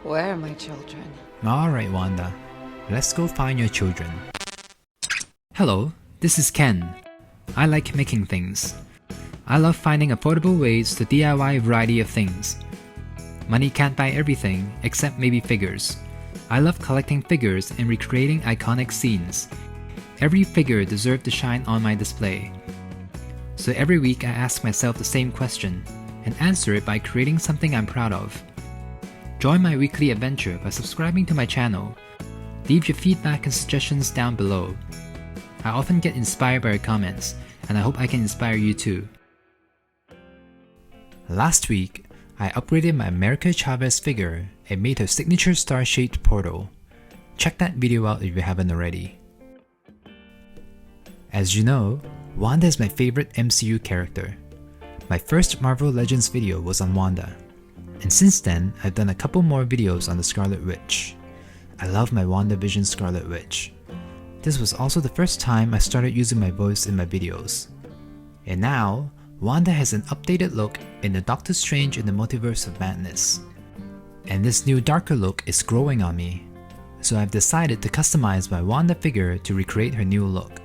Where are my children? Alright, Wanda. Let's go find your children. Hello, this is Ken. I like making things. I love finding affordable ways to DIY a variety of things. Money can't buy everything, except maybe figures. I love collecting figures and recreating iconic scenes. Every figure deserves to shine on my display. So every week I ask myself the same question, and answer it by creating something I'm proud of. Join my weekly adventure by subscribing to my channel. Leave your feedback and suggestions down below. I often get inspired by your comments, and I hope I can inspire you too. Last week, I upgraded my America Chavez figure and made her signature star-shaped portal. Check that video out if you haven't already. As you know, Wanda is my favorite MCU character. My first Marvel Legends video was on Wanda, and since then I've done a couple more videos on the Scarlet Witch. I love my WandaVision Scarlet Witch. This was also the first time I started using my voice in my videos. And now, Wanda has an updated look in the Doctor Strange in the Multiverse of Madness. And this new darker look is growing on me, so I've decided to customize my Wanda figure to recreate her new look.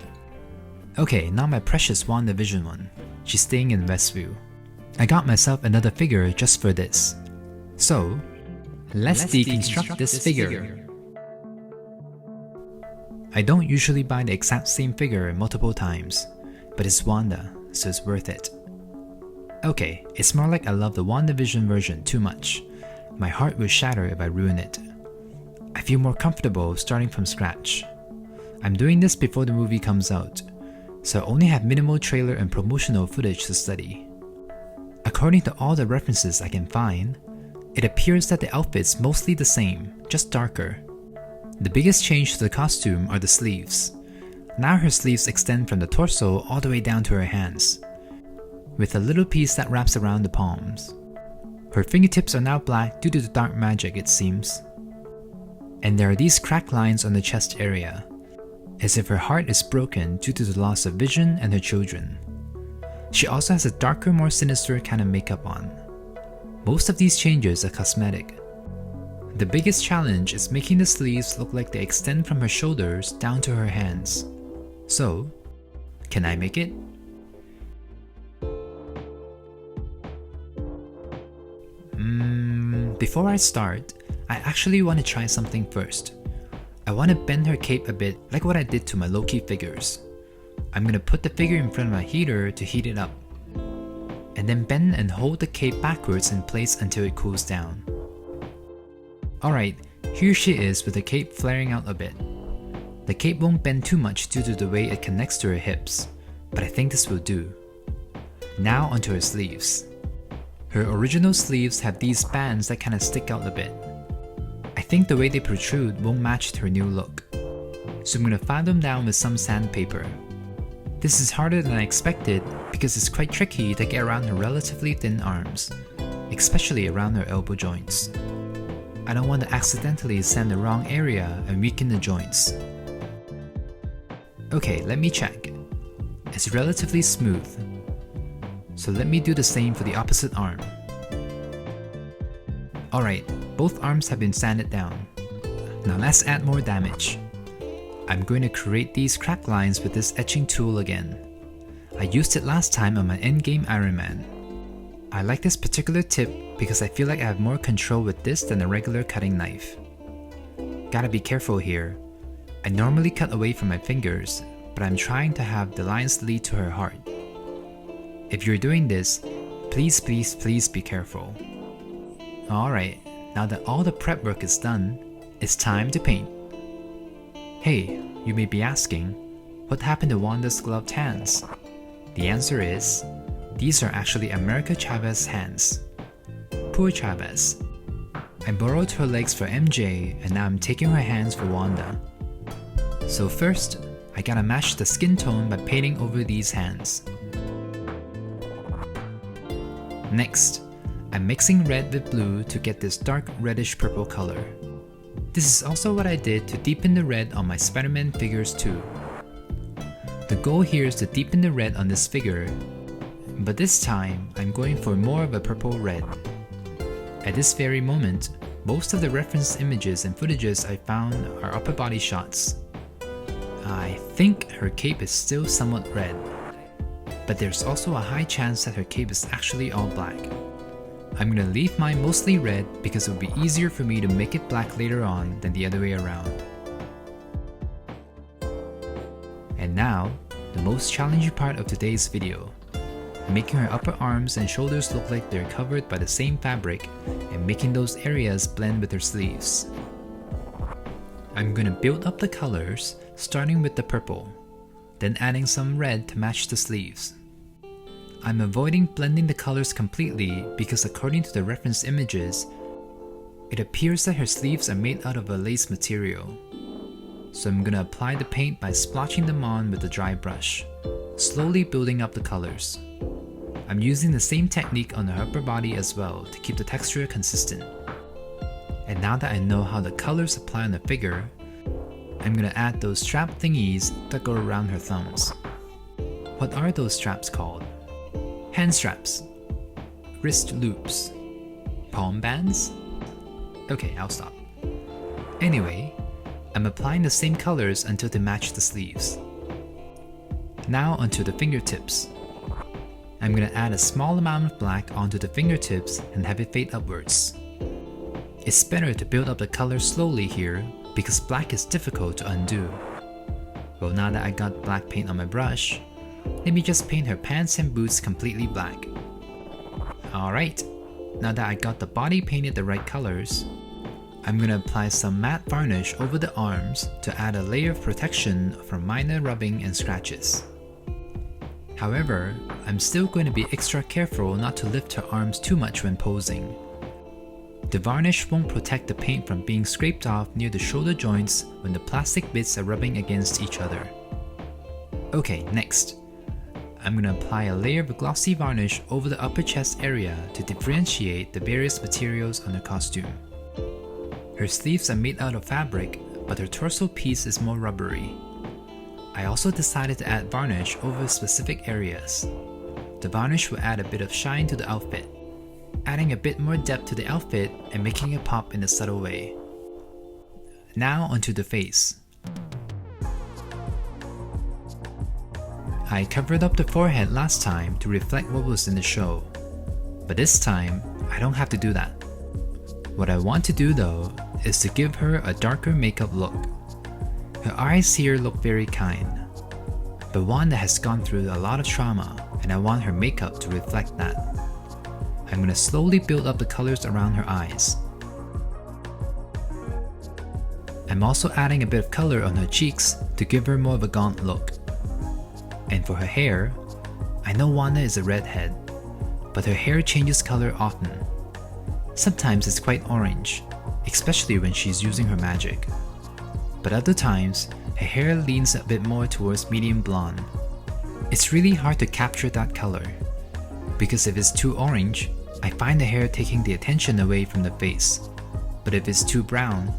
Okay, now my precious WandaVision one. She's staying in Westview. I got myself another figure just for this. So, let's deconstruct this figure. I don't usually buy the exact same figure multiple times, but it's Wanda, so it's worth it. Okay, it's more like I love the WandaVision version too much. My heart will shatter if I ruin it. I feel more comfortable starting from scratch. I'm doing this before the movie comes out, so I only have minimal trailer and promotional footage to study. According to all the references I can find, it appears that the outfit's mostly the same, just darker. The biggest change to the costume are the sleeves. Now her sleeves extend from the torso all the way down to her hands, with a little piece that wraps around the palms. Her fingertips are now black due to the dark magic, it seems. And there are these crack lines on the chest area, as if her heart is broken due to the loss of vision and her children. She also has a darker, more sinister kind of makeup on. Most of these changes are cosmetic. The biggest challenge is making the sleeves look like they extend from her shoulders down to her hands. So, can I make it? Before I start, I actually want to try something first. I want to bend her cape a bit like what I did to my Loki figures. I'm gonna put the figure in front of my heater to heat it up, and then bend and hold the cape backwards in place until it cools down. Alright, here she is with the cape flaring out a bit. The cape won't bend too much due to the way it connects to her hips, but I think this will do. Now onto her sleeves. Her original sleeves have these bands that kinda stick out a bit. I think the way they protrude won't match her new look, so I'm gonna file them down with some sandpaper. This is harder than I expected because it's quite tricky to get around her relatively thin arms, especially around her elbow joints. I don't want to accidentally sand the wrong area and weaken the joints. Okay, let me check. It's relatively smooth, so let me do the same for the opposite arm. Alright, both arms have been sanded down. Now let's add more damage. I'm going to create these crack lines with this etching tool again. I used it last time on my endgame Iron Man. I like this particular tip because I feel like I have more control with this than a regular cutting knife. Gotta be careful here. I normally cut away from my fingers, but I'm trying to have the lines lead to her heart. If you're doing this, please be careful. Alright, now that all the prep work is done, it's time to paint. Hey, you may be asking, what happened to Wanda's gloved hands? The answer is, these are actually America Chavez hands. Poor Chavez. I borrowed her legs for MJ and now I'm taking her hands for Wanda. So first, I gotta match the skin tone by painting over these hands. Next, I'm mixing red with blue to get this dark reddish purple color. This is also what I did to deepen the red on my Spider-Man figures too. The goal here is to deepen the red on this figure, but this time I'm going for more of a purple red. At this very moment, Most of the reference images and footages I found are upper body shots. I think her cape is still somewhat red, but there's also a high chance that her cape is actually all black. I'm gonna leave mine mostly red because it would be easier for me to make it black later on than the other way around. And now, the most challenging part of today's video. Making her upper arms and shoulders look like they're covered by the same fabric and making those areas blend with her sleeves. I'm gonna build up the colors, starting with the purple, then adding some red to match the sleeves. I'm avoiding blending the colors completely because according to the reference images, it appears that her sleeves are made out of a lace material. So I'm gonna apply the paint by splotching them on with a dry brush, slowly building up the colors. I'm using the same technique on the upper body as well to keep the texture consistent. And now that I know how the colors apply on the figure, I'm gonna add those strap thingies that go around her thumbs. What are those straps called? Hand straps, wrist loops, palm bands? Okay, I'll stop. Anyway, I'm applying the same colors until they match the sleeves. Now onto the fingertips. I'm gonna add a small amount of black onto the fingertips and have it fade upwards. It's better to build up the color slowly here because black is difficult to undo. Well, now that I got black paint on my brush, let me just paint her pants and boots completely black. Alright, now that I got the body painted the right colors, I'm gonna apply some matte varnish over the arms to add a layer of protection from minor rubbing and scratches. However, I'm still going to be extra careful not to lift her arms too much when posing. The varnish won't protect the paint from being scraped off near the shoulder joints when the plastic bits are rubbing against each other. Okay, next. I'm going to apply a layer of glossy varnish over the upper chest area to differentiate the various materials on her costume. Her sleeves are made out of fabric, but her torso piece is more rubbery. I also decided to add varnish over specific areas. The varnish will add a bit of shine to the outfit, adding a bit more depth to the outfit and making it pop in a subtle way. Now onto the face. I covered up the forehead last time to reflect what was in the show, but this time I don't have to do that. What I want to do though is to give her a darker makeup look. Her eyes here look very kind, but one that has gone through a lot of trauma, and I want her makeup to reflect that. I'm gonna slowly build up the colors around her eyes. I'm also adding a bit of color on her cheeks to give her more of a gaunt look. And for her hair, I know Wanda is a redhead, but her hair changes color often. Sometimes it's quite orange, especially when she's using her magic. But other times, her hair leans a bit more towards medium blonde. It's really hard to capture that color, because if it's too orange, I find the hair taking the attention away from the face, but if it's too brown,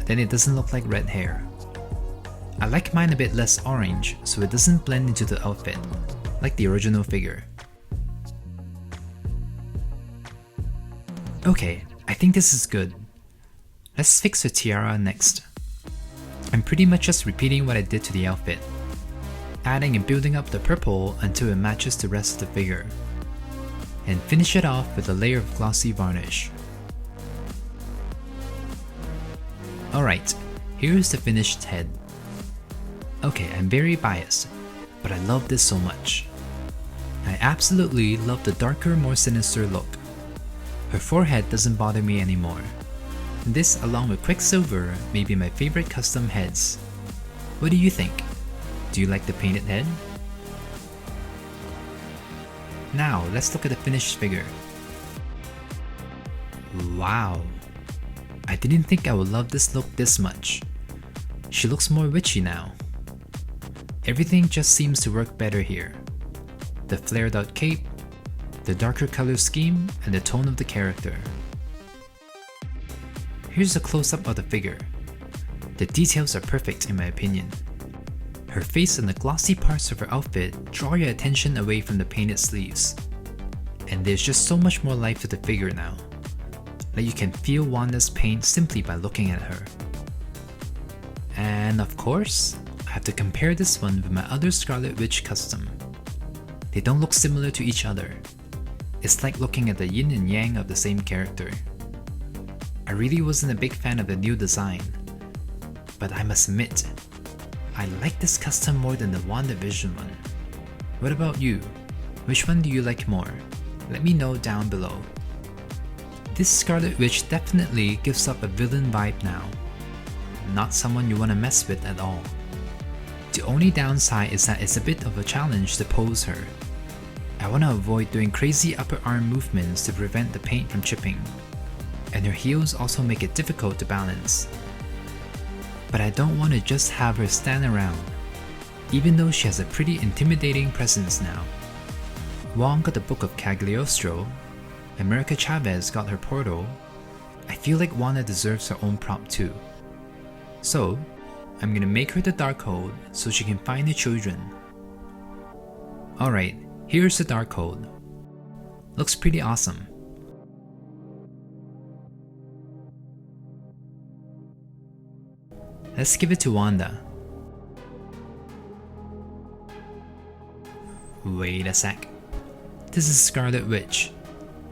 then it doesn't look like red hair. I like mine a bit less orange so it doesn't blend into the outfit, like the original figure. Okay, I think this is good. Let's fix her tiara next. I'm pretty much just repeating what I did to the outfit, adding and building up the purple until it matches the rest of the figure, and finish it off with a layer of glossy varnish. Alright, here's the finished head. Okay, I'm very biased, but I love this so much. I absolutely love the darker, more sinister look. Her forehead doesn't bother me anymore. This, along with Quicksilver, may be my favorite custom heads. What do you think? Do you like the painted head? Now, let's look at the finished figure. Wow! I didn't think I would love this look this much. She looks more witchy now. Everything just seems to work better here. The flared out cape, the darker color scheme, and the tone of the character. Here's a close-up of the figure. The details are perfect in my opinion. Her face and the glossy parts of her outfit draw your attention away from the painted sleeves. And there's just so much more life to the figure now. like you can feel Wanda's pain simply by looking at her. And of course, I have to compare this one with my other Scarlet Witch custom. They don't look similar to each other. It's like looking at the yin and yang of the same character. I really wasn't a big fan of the new design, but I must admit, I like this custom more than the WandaVision one. What about you? Which one do you like more? Let me know down below. This Scarlet Witch definitely gives up a villain vibe now. Not someone you want to mess with at all. The only downside is that it's a bit of a challenge to pose her. I want to avoid doing crazy upper arm movements to prevent the paint from chipping, and her heels also make it difficult to balance. But I don't want to just have her stand around, even though she has a pretty intimidating presence now. Wong got the Book of Cagliostro, America Chavez got her portal. I feel like Wanda deserves her own prop too. So, I'm gonna make her the Darkhold so she can find the children. Alright, here's the Darkhold. Looks pretty awesome. Let's give it to Wanda. Wait a sec. This is Scarlet Witch.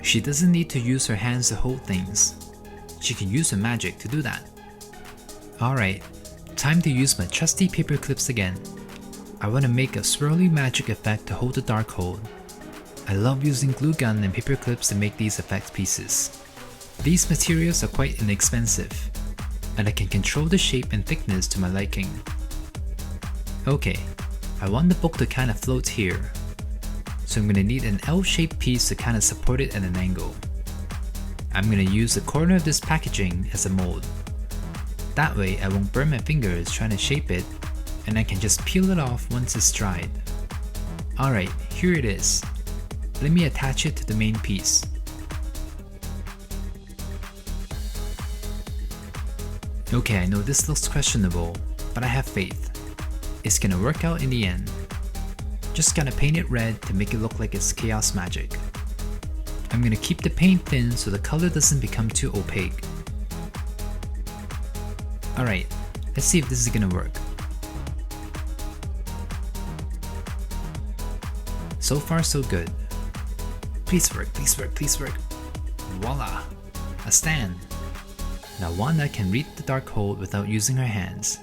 She doesn't need to use her hands to hold things. She can use her magic to do that. Alright, time to use my trusty paper clips again. I want to make a swirly magic effect to hold the Darkhold. I love using glue gun and paper clips to make these effect pieces. These materials are quite inexpensive, and I can control the shape and thickness to my liking. Okay, I want the book to kinda float here, so I'm gonna need an L-shaped piece to kinda support it at an angle. I'm gonna use the corner of this packaging as a mold. That way I won't burn my fingers trying to shape it, and I can just peel it off once it's dried. Alright, here it is. Let me attach it to the main piece. Okay, I know this looks questionable, but I have faith. It's gonna work out in the end. Just gonna paint it red to make it look like it's chaos magic. I'm gonna keep the paint thin so the color doesn't become too opaque. Alright, let's see if this is gonna work. So far so good. Please work, please work, please work. Voila! A stand! Now Wanda can read the Darkhold without using her hands.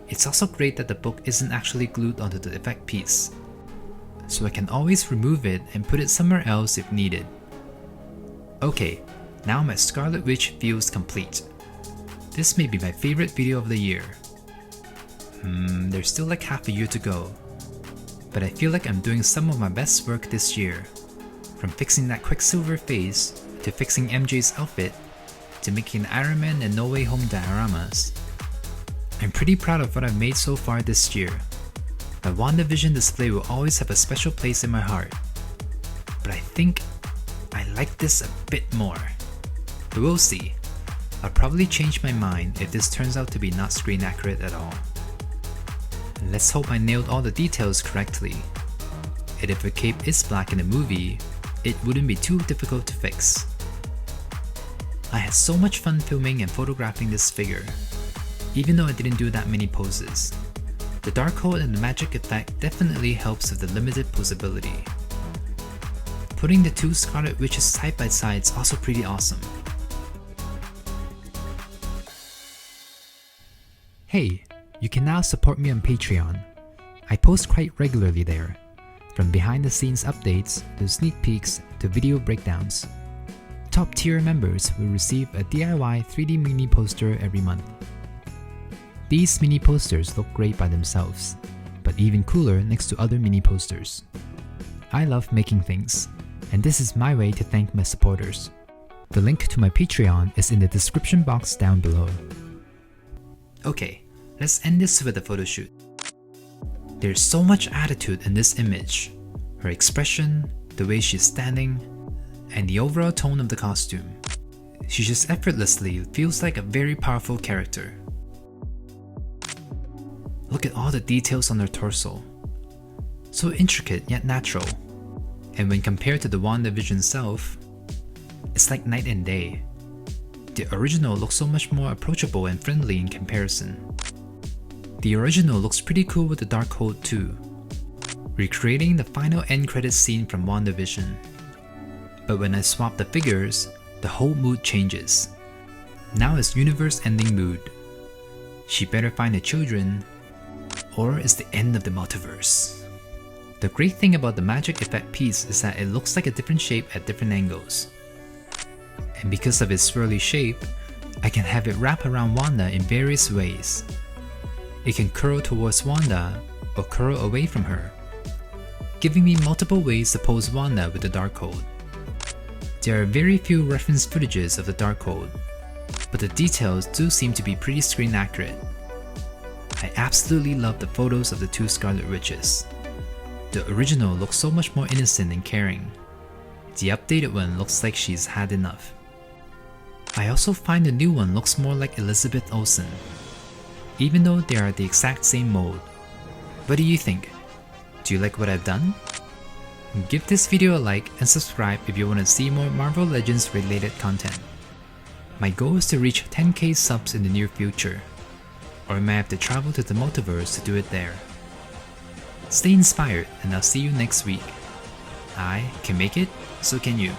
It's also great that the book isn't actually glued onto the effect piece, so I can always remove it and put it somewhere else if needed. Okay, now my Scarlet Witch feels complete. This may be my favorite video of the year. There's still like half a year to go, but I feel like I'm doing some of my best work this year. From fixing that Quicksilver face, to fixing MJ's outfit, to making Iron Man and No Way Home dioramas. I'm pretty proud of what I've made so far this year. My WandaVision display will always have a special place in my heart, but I think I like this a bit more. But we'll see. I'll probably change my mind if this turns out to be not screen accurate at all. Let's hope I nailed all the details correctly. And if her cape is black in the movie, it wouldn't be too difficult to fix. I had so much fun filming and photographing this figure, even though I didn't do that many poses. The Darkhold and the magic effect definitely helps with the limited posability. Putting the two Scarlet Witches side by side is also pretty awesome. Hey, you can now support me on Patreon. I post quite regularly there, from behind the scenes updates to sneak peeks to video breakdowns. Top tier members will receive a DIY 3D mini poster every month. These mini posters look great by themselves, but even cooler next to other mini posters. I love making things, and this is my way to thank my supporters. The link to my Patreon is in the description box down below. Okay, let's end this with a photoshoot. There's so much attitude in this image. Her expression, the way she's standing, and the overall tone of the costume. She just effortlessly feels like a very powerful character. Look at all the details on her torso. So intricate yet natural. And when compared to the WandaVision self, it's like night and day. the original looks so much more approachable and friendly in comparison. The original looks pretty cool with the Darkhold too, recreating the final end credits scene from WandaVision. But when I swap the figures, the whole mood changes. Now it's universe ending mood. She better find the children, or it's the end of the multiverse. The great thing about the magic effect piece is that it looks like a different shape at different angles. And because of its swirly shape, I can have it wrap around Wanda in various ways. It can curl towards Wanda or curl away from her, giving me multiple ways to pose Wanda with the Darkhold. There are very few reference footages of the Darkhold, but the details do seem to be pretty screen accurate. I absolutely love the photos of the two Scarlet Witches. The original looks so much more innocent and caring. The updated one looks like she's had enough. I also find the new one looks more like Elizabeth Olsen, even though they are the exact same mold. What do you think? Do you like what I've done? Give this video a like and subscribe if you want to see more Marvel Legends related content. My goal is to reach 10k subs in the near future, or I may have to travel to the multiverse to do it there. Stay inspired and I'll see you next week. I can make it, so can you.